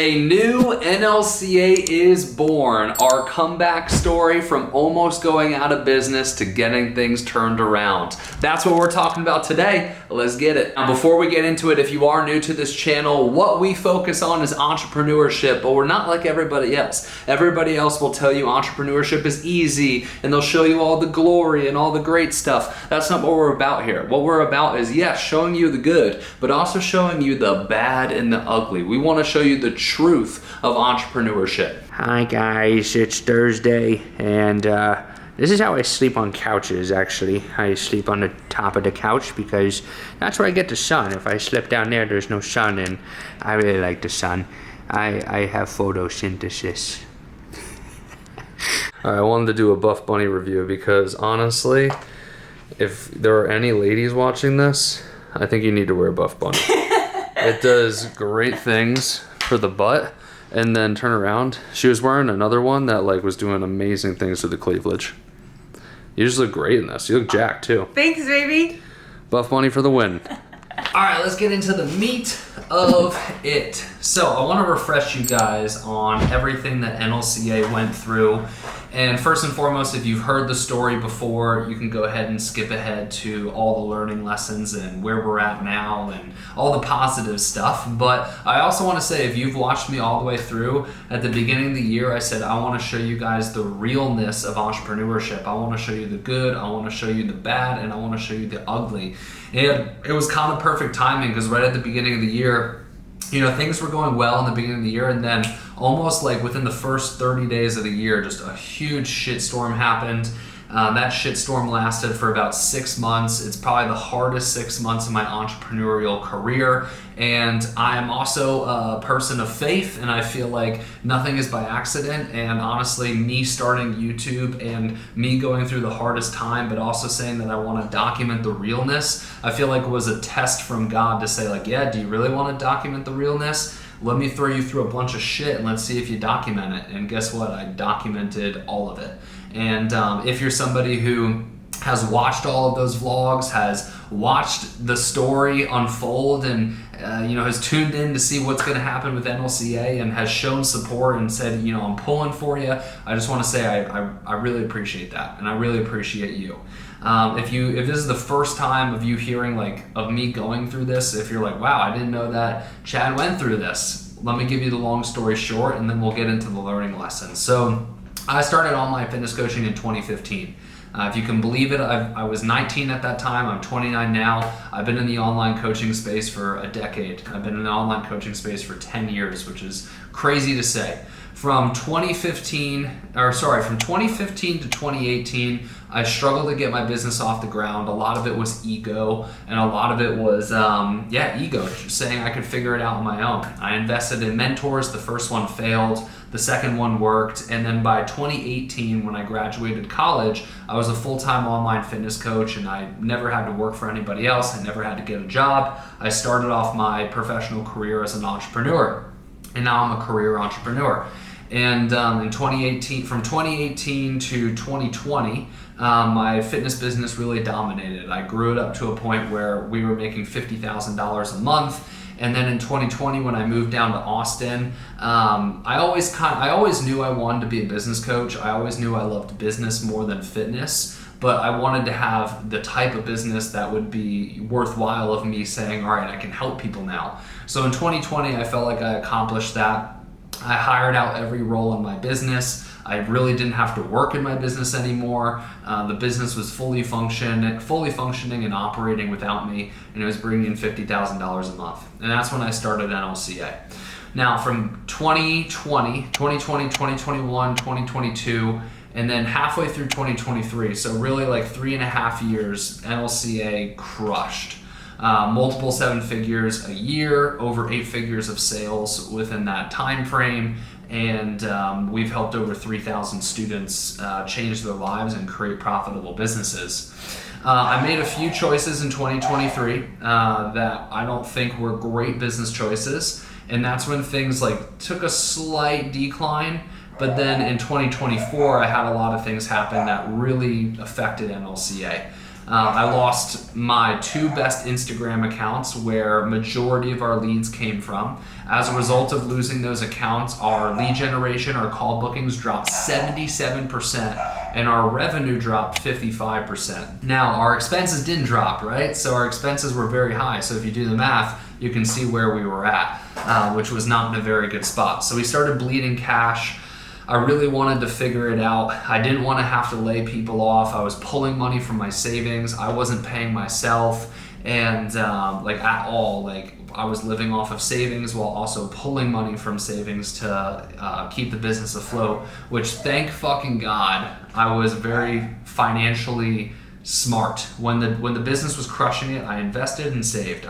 A new NLCA is born, our comeback story from almost going out of business to getting things turned around. That's what we're talking about today. Let's get it. Now, before we get into it, if you are new to this channel, what we focus on is entrepreneurship, but we're not like everybody else. Everybody else will tell you entrepreneurship is easy and they'll show you all the glory and all the great stuff. That's not what we're about here. What we're about is, yes, showing you the good, but also showing you the bad and the ugly. We want to show you the truth of entrepreneurship. Hi guys, it's Thursday and this is how I sleep on couches actually. I sleep on the top of the couch because that's where I get the sun. If I sleep down there, there's no sun, and I really like the sun. I have photosynthesis. I wanted to do a Buff Bunny review because honestly, if there are any ladies watching this, I think you need to wear Buff Bunny. It does great things for the butt. And then turn around, she was wearing another one that was doing amazing things to the cleavage. You just look great in this. You look jacked too. Thanks, baby. Buff Bunny for the win. All right, let's get into the meat of it. So I want to refresh you guys on everything that NLCA went through. And first and foremost, if you've heard the story before, you can go ahead and skip ahead to all the learning lessons and where we're at now and all the positive stuff. But I also want to say, if you've watched me all the way through, at the beginning of the year, I said, I want to show you guys the realness of entrepreneurship. I want to show you the good, I want to show you the bad, and I want to show you the ugly. And it was kind of perfect timing because right at the beginning of the year, things were going well in the beginning of the year, and then almost within the first 30 days of the year, just a huge shitstorm happened. That shitstorm lasted for about 6 months. It's probably the hardest 6 months of my entrepreneurial career. And I'm also a person of faith, and I feel like nothing is by accident. And honestly, me starting YouTube and me going through the hardest time, but also saying that I want to document the realness, I feel like it was a test from God to say yeah, do you really want to document the realness? Let me throw you through a bunch of shit and let's see if you document it. And guess what? I documented all of it. And if you're somebody who has watched all of those vlogs, has watched the story unfold, and has tuned in to see what's going to happen with NLCA and has shown support and said, I'm pulling for you, I just want to say I really appreciate that, and I really appreciate you. If this is the first time of you hearing of me going through this, if you're wow, I didn't know that Chad went through this, let me give you the long story short, and then we'll get into the learning lessons. So I started online fitness coaching in 2015. If you can believe it, I was 19 at that time. I'm 29 now. I've been in the online coaching space for a decade. I've been in the online coaching space for 10 years, which is crazy to say. From 2015 to 2018, I struggled to get my business off the ground. A lot of it was ego, and a lot of it was, ego, just saying I could figure it out on my own. I invested in mentors. The first one failed. The second one worked. And then by 2018, when I graduated college, I was a full-time online fitness coach, and I never had to work for anybody else. I never had to get a job. I started off my professional career as an entrepreneur, and now I'm a career entrepreneur. And from 2018 to 2020, my fitness business really dominated. I grew it up to a point where we were making $50,000 a month. And then in 2020, when I moved down to Austin, I always knew I wanted to be a business coach. I always knew I loved business more than fitness, but I wanted to have the type of business that would be worthwhile of me saying, all right, I can help people now. So in 2020, I felt like I accomplished that. I hired out every role in my business. I really didn't have to work in my business anymore. The business was fully functioning and operating without me, and it was bringing in $50,000 a month. And that's when I started NLCA. Now from 2020, 2021, 2022, and then halfway through 2023, so really 3.5 years, NLCA crushed. Multiple 7 figures a year, over 8 figures of sales within that time frame, and we've helped over 3,000 students change their lives and create profitable businesses. I made a few choices in 2023 that I don't think were great business choices, and that's when things took a slight decline. But then in 2024, I had a lot of things happen that really affected NLCA. I lost my 2 best Instagram accounts where majority of our leads came from. As a result of losing those accounts, our lead generation, our call bookings dropped 77% and our revenue dropped 55%. Now, our expenses didn't drop, right? So our expenses were very high. So if you do the math, you can see where we were at, which was not in a very good spot. So we started bleeding cash. I really wanted to figure it out. I didn't want to have to lay people off. I was pulling money from my savings. I wasn't paying myself, and at all. Like, I was living off of savings while also pulling money from savings to keep the business afloat, which, thank fucking God, I was very financially smart. When the business was crushing it, I invested and saved.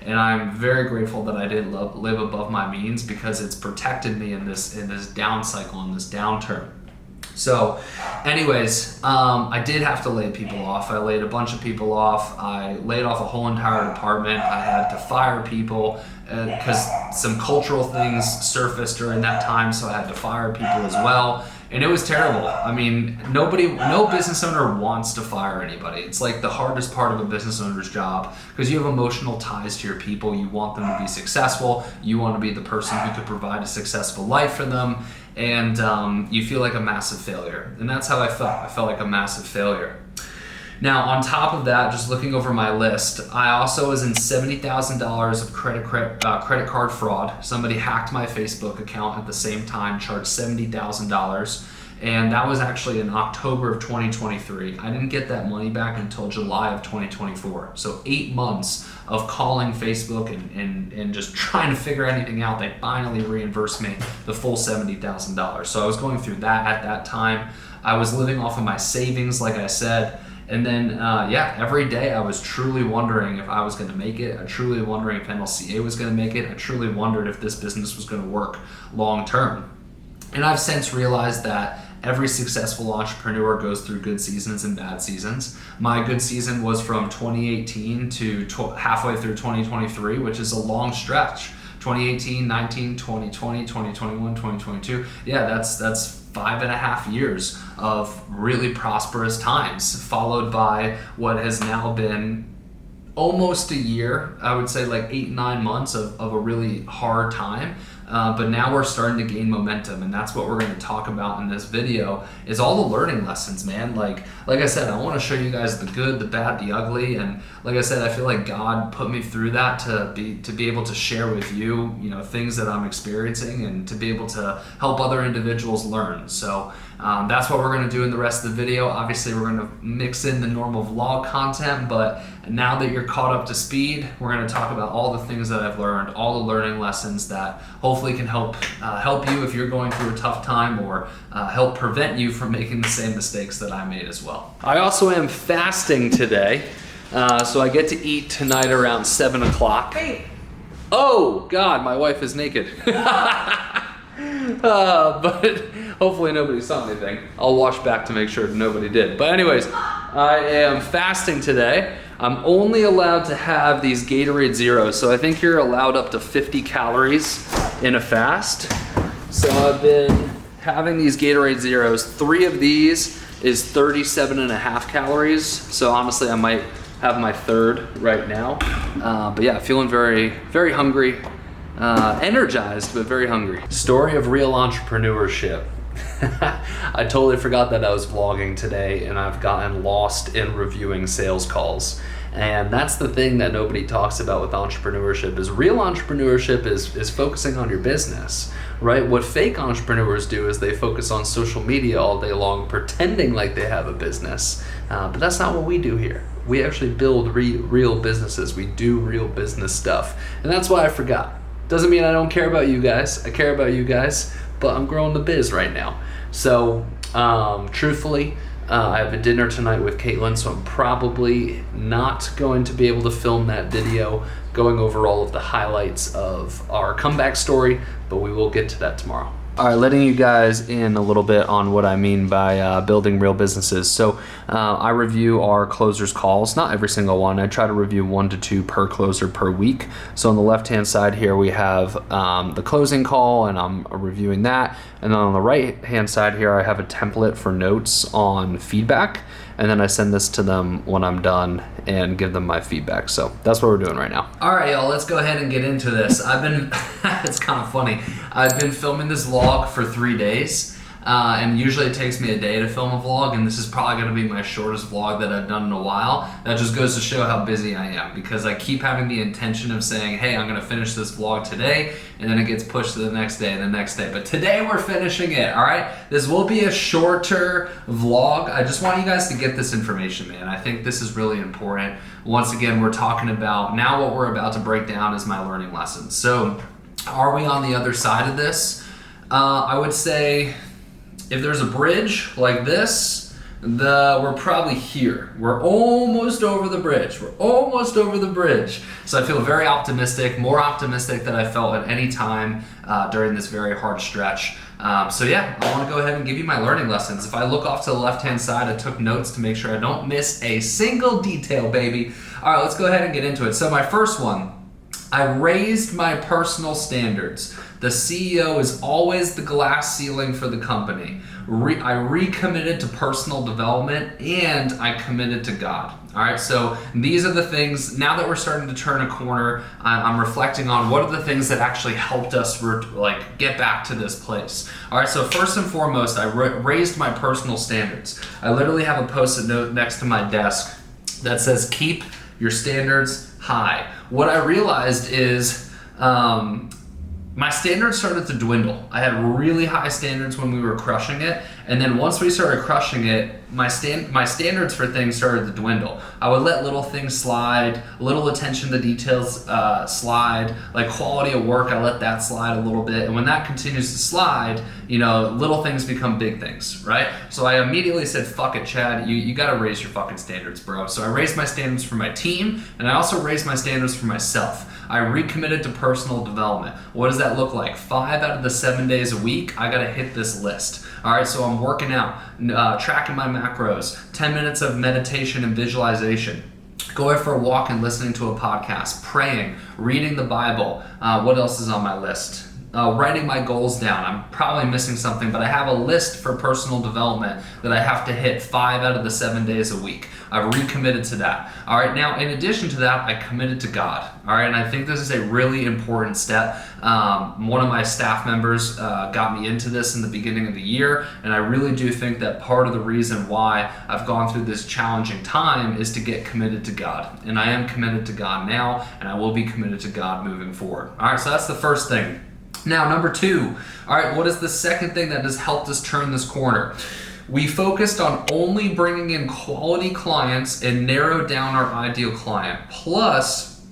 And I'm very grateful that I didn't live above my means, because it's protected me in this down cycle, in this downturn. So anyways, I did have to lay people off. I laid a bunch of people off. I laid off a whole entire department. I had to fire people because some cultural things surfaced during that time, so I had to fire people as well. And it was terrible. I mean, no business owner wants to fire anybody. It's like the hardest part of a business owner's job, because you have emotional ties to your people. You want them to be successful. You want to be the person who could provide a successful life for them. And you feel like a massive failure. And that's how I felt. I felt like a massive failure. Now, on top of that, just looking over my list, I also was in $70,000 of credit card fraud. Somebody hacked my Facebook account at the same time, charged $70,000. And that was actually in October of 2023. I didn't get that money back until July of 2024. So 8 months of calling Facebook and just trying to figure anything out. They finally reimbursed me the full $70,000. So I was going through that at that time. I was living off of my savings, like I said. And then, every day I was truly wondering if I was going to make it. I truly wondering if NLCA was going to make it. I truly wondered if this business was going to work long term. And I've since realized that every successful entrepreneur goes through good seasons and bad seasons. My good season was from 2018 to halfway through 2023, which is a long stretch. 2018, 19, 2020, 2021, 2022. Yeah, that's 5.5 years of really prosperous times, followed by what has now been almost a year, I would say like 8-9 months of a really hard time. But now we're starting to gain momentum, and that's what we're going to talk about in this video, is all the learning lessons, man. Like I said, I want to show you guys the good, the bad, the ugly, and like I said, I feel like God put me through that to be able to share with you, things that I'm experiencing, and to be able to help other individuals learn. So that's what we're going to do in the rest of the video. Obviously, we're going to mix in the normal vlog content, but now that you're caught up to speed, we're going to talk about all the things that I've learned, all the learning lessons that hopefully can help you if you're going through a tough time, or help prevent you from making the same mistakes that I made as well. I also am fasting today, so I get to eat tonight around 7 o'clock. Wait. Oh, God, my wife is naked. But hopefully nobody saw anything. I'll watch back to make sure nobody did. But anyways, I am fasting today. I'm only allowed to have these Gatorade Zeros. So I think you're allowed up to 50 calories in a fast. So I've been having these Gatorade Zeros. 3 of these is 37.5 calories. So honestly, I might have my 3rd right now. But yeah, feeling very, very hungry. Energized, but very hungry. Story of real entrepreneurship. I totally forgot that I was vlogging today, and I've gotten lost in reviewing sales calls. And that's the thing that nobody talks about with entrepreneurship, is real entrepreneurship is focusing on your business, right? What fake entrepreneurs do is they focus on social media all day long, pretending like they have a business. But that's not what we do here. We actually build real businesses. We do real business stuff. And that's why I forgot. Doesn't mean I don't care about you guys. I care about you guys, but I'm growing the biz right now. So, truthfully, I have a dinner tonight with Caitlin, so I'm probably not going to be able to film that video going over all of the highlights of our comeback story, but we will get to that tomorrow. All right, letting you guys in a little bit on what I mean by building real businesses. So I review our closers calls, not every single one. I try to review 1 to 2 per closer per week. So on the left-hand side here, we have the closing call, and I'm reviewing that. And then on the right-hand side here, I have a template for notes on feedback. and then I send this to them when I'm done and give them my feedback. So that's what we're doing right now. All right, y'all, let's go ahead and get into this. It's kind of funny. I've been filming this vlog for 3 days. And usually it takes me a day to film a vlog, and this is probably going to be my shortest vlog that I've done in a while. That just goes to show how busy I am, because I keep having the intention of saying, hey, I'm going to finish this vlog today, and then it gets pushed to the next day and the next day. But today we're finishing it, all right? This will be a shorter vlog. I just want you guys to get this information, man. I think this is really important. Once again, we're talking about, now what we're about to break down is my learning lessons. So are we on the other side of this? I would say, if there's a bridge like this, we're probably here. We're almost over the bridge. We're almost over the bridge. So I feel very optimistic, more optimistic than I felt at any time during this very hard stretch. So yeah, I want to go ahead and give you my learning lessons. If I look off to the left-hand side, I took notes to make sure I don't miss a single detail, baby. All right, let's go ahead and get into it. So my first one, I raised my personal standards. The CEO is always the glass ceiling for the company. I recommitted to personal development, and I committed to God. All right, so these are the things, now that we're starting to turn a corner, I'm reflecting on what are the things that actually helped us get back to this place. All right, so first and foremost, I raised my personal standards. I literally have a post-it note next to my desk that says, keep your standards high. What I realized is my standards started to dwindle. I had really high standards when we were crushing it, and then once we started crushing it, my standards for things started to dwindle. I would let little things slide, little attention to details slide, like quality of work, I let that slide a little bit, and when that continues to slide, little things become big things, right? So I immediately said, fuck it, Chad, you gotta raise your fucking standards, bro. So I raised my standards for my team, and I also raised my standards for myself. I recommitted to personal development. What does that look like? 5 out of the 7 days a week, I gotta hit this list. All right, so I'm working out, tracking my macros, 10 minutes of meditation and visualization, going for a walk and listening to a podcast, praying, reading the Bible. What else is on my list? Writing my goals down. I'm probably missing something, but I have a list for personal development that I have to hit 5 out of the 7 days a week. I've recommitted to that. All right, now in addition to that, I committed to God. All right, and I think this is a really important step. One of my staff members got me into this in the beginning of the year, and I really do think that part of the reason why I've gone through this challenging time is to get committed to God. And I am committed to God now, and I will be committed to God moving forward. All right, so that's the first thing. Now, number 2, all right, what is the second thing that has helped us turn this corner? We focused on only bringing in quality clients and narrowed down our ideal client. Plus,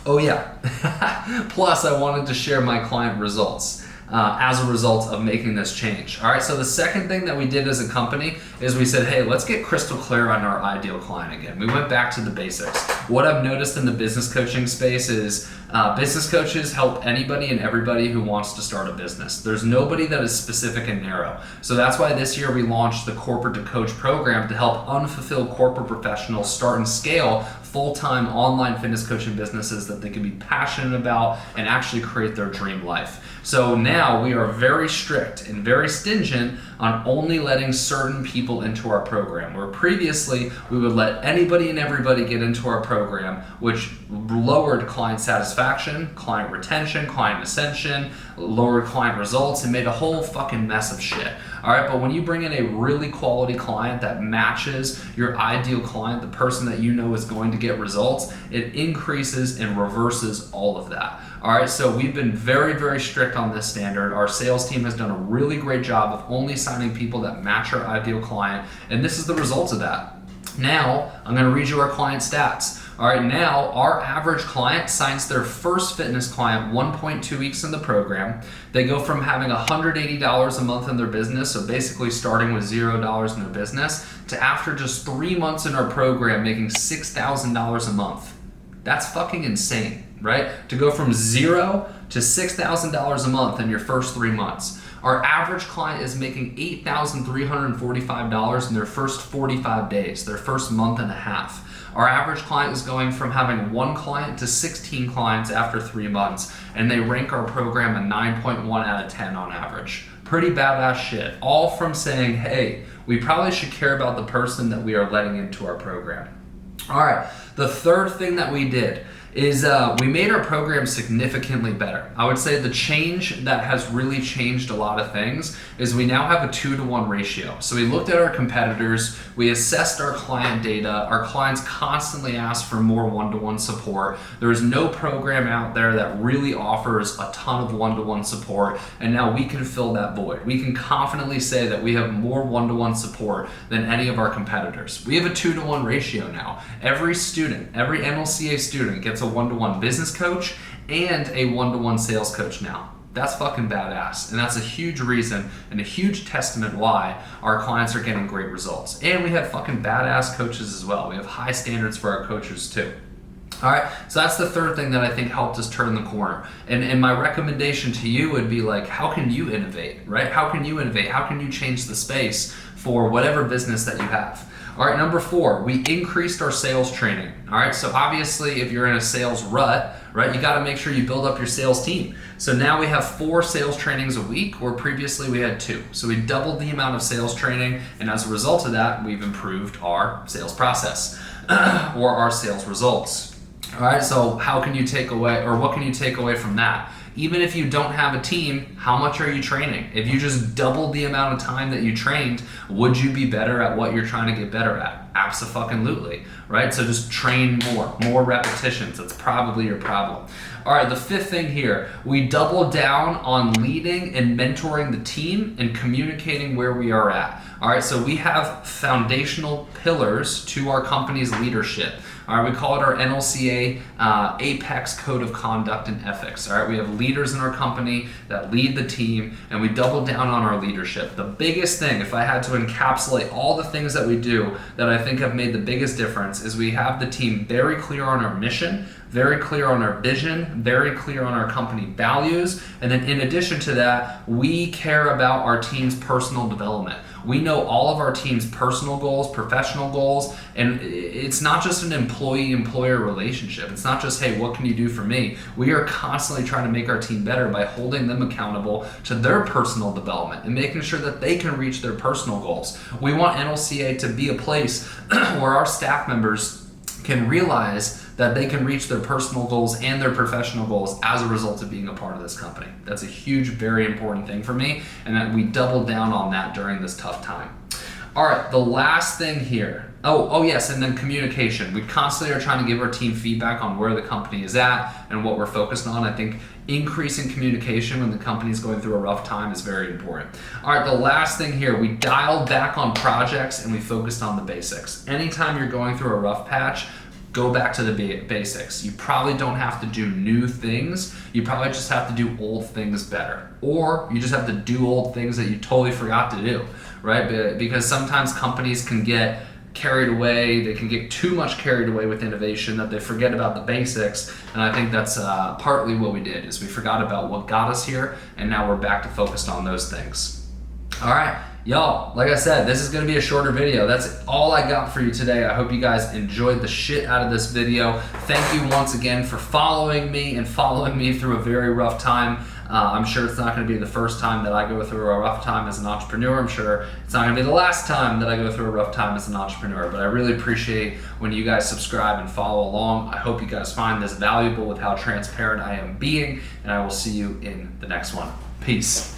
plus I wanted to share my client results as a result of making this change. All right, so the second thing that we did as a company is we said, hey, let's get crystal clear on our ideal client again. We went back to the basics. What I've noticed in the business coaching space is business coaches help anybody and everybody who wants to start a business. There's nobody that is specific and narrow. So that's why this year we launched the Corporate to Coach program to help unfulfilled corporate professionals start and scale full-time online fitness coaching businesses that they can be passionate about and actually create their dream life. So now we are very strict and very stingent on only letting certain people into our program, where previously we would let anybody and everybody get into our program, which lowered client satisfaction, client retention, client ascension, lowered client results, and made a whole fucking mess of shit. All right, but when you bring in a really quality client that matches your ideal client, the person that you know is going to get results, it increases and reverses all of that. All right, so we've been very, very strict on this standard. Our sales team has done a really great job of only signing people that match our ideal client, and this is the result of that. Now, I'm gonna read you our client stats. All right, now our average client signs their first fitness client 1.2 weeks in the program. They go from having $180 a month in their business, so basically starting with $0 in their business, to after just 3 months in our program making $6,000 a month. That's fucking insane, right? To go from 0 to $6,000 a month in your first 3 months. Our average client is making $8,345 in their first 45 days, their first month and a half. Our average client is going from having 1 client to 16 clients after 3 months, and they rank our program a 9.1 out of 10 on average. Pretty badass shit. All from saying, hey, we probably should care about the person that we are letting into our program. All right, the third thing that we did is we made our program significantly better. I would say the change that has really changed a lot of things is we now have a 2-to-1 ratio. So we looked at our competitors, we assessed our client data, our clients constantly ask for more 1-to-1 support. There is no program out there that really offers a ton of 1-to-1 support, and now we can fill that void. We can confidently say that we have more 1-to-1 support than any of our competitors. We have a 2-to-1 ratio now. Every student, every NLCA student gets a 1-to-1 business coach and a 1-to-1 sales coach now. That's fucking badass. And that's a huge reason and a huge testament why our clients are getting great results. And we have fucking badass coaches as well. We have high standards for our coaches too. All right, so that's the third thing that I think helped us turn the corner. And my recommendation to you would be like, how can you innovate, right? How can you innovate? How can you change the space for whatever business that you have? All right, number 4, we increased our sales training. All right, so obviously if you're in a sales rut, right, you gotta make sure you build up your sales team. So now we have 4 sales trainings a week, where previously we had 2. So we doubled the amount of sales training, and as a result of that, we've improved our sales process or our sales results. All right, so how can you take away, or what can you take away from that? Even if you don't have a team, how much are you training? If you just doubled the amount of time that you trained, would you be better at what you're trying to get better at? Abso-fucking-lutely, right? So just train more repetitions. That's probably your problem. All right, the 5th thing here, we doubled down on leading and mentoring the team and communicating where we are at. All right, so we have foundational pillars to our company's leadership. All right, we call it our NLCA Apex Code of Conduct and Ethics. All right, we have leaders in our company that lead the team, and we double down on our leadership. The biggest thing, if I had to encapsulate all the things that we do that I think have made the biggest difference, is we have the team very clear on our mission, very clear on our vision, very clear on our company values, and then in addition to that, we care about our team's personal development. We know all of our team's personal goals, professional goals, and it's not just an employee-employer relationship. It's not just, hey, what can you do for me? We are constantly trying to make our team better by holding them accountable to their personal development and making sure that they can reach their personal goals. We want NLCA to be a place where our staff members can realize that they can reach their personal goals and their professional goals as a result of being a part of this company. That's a huge, very important thing for me, and that we double down on that during this tough time. All right, the last thing here. Oh yes, and then communication. We constantly are trying to give our team feedback on where the company is at and what we're focused on. I think increasing communication when the company's going through a rough time is very important. All right, the last thing here, we dialed back on projects and we focused on the basics. Anytime you're going through a rough patch, go back to the basics. You probably don't have to do new things. You probably just have to do old things better. Or you just have to do old things that you totally forgot to do, right? Because sometimes companies can get carried away. They can get too much carried away with innovation that they forget about the basics. And I think that's partly what we did, is we forgot about what got us here, and now we're back to focused on those things. All right. Y'all, like I said, this is going to be a shorter video. That's all I got for you today. I hope you guys enjoyed the shit out of this video. Thank you once again for following me and following me through a very rough time. I'm sure it's not going to be the first time that I go through a rough time as an entrepreneur. I'm sure it's not going to be the last time that I go through a rough time as an entrepreneur, but I really appreciate when you guys subscribe and follow along. I hope you guys find this valuable with how transparent I am being, and I will see you in the next one. Peace.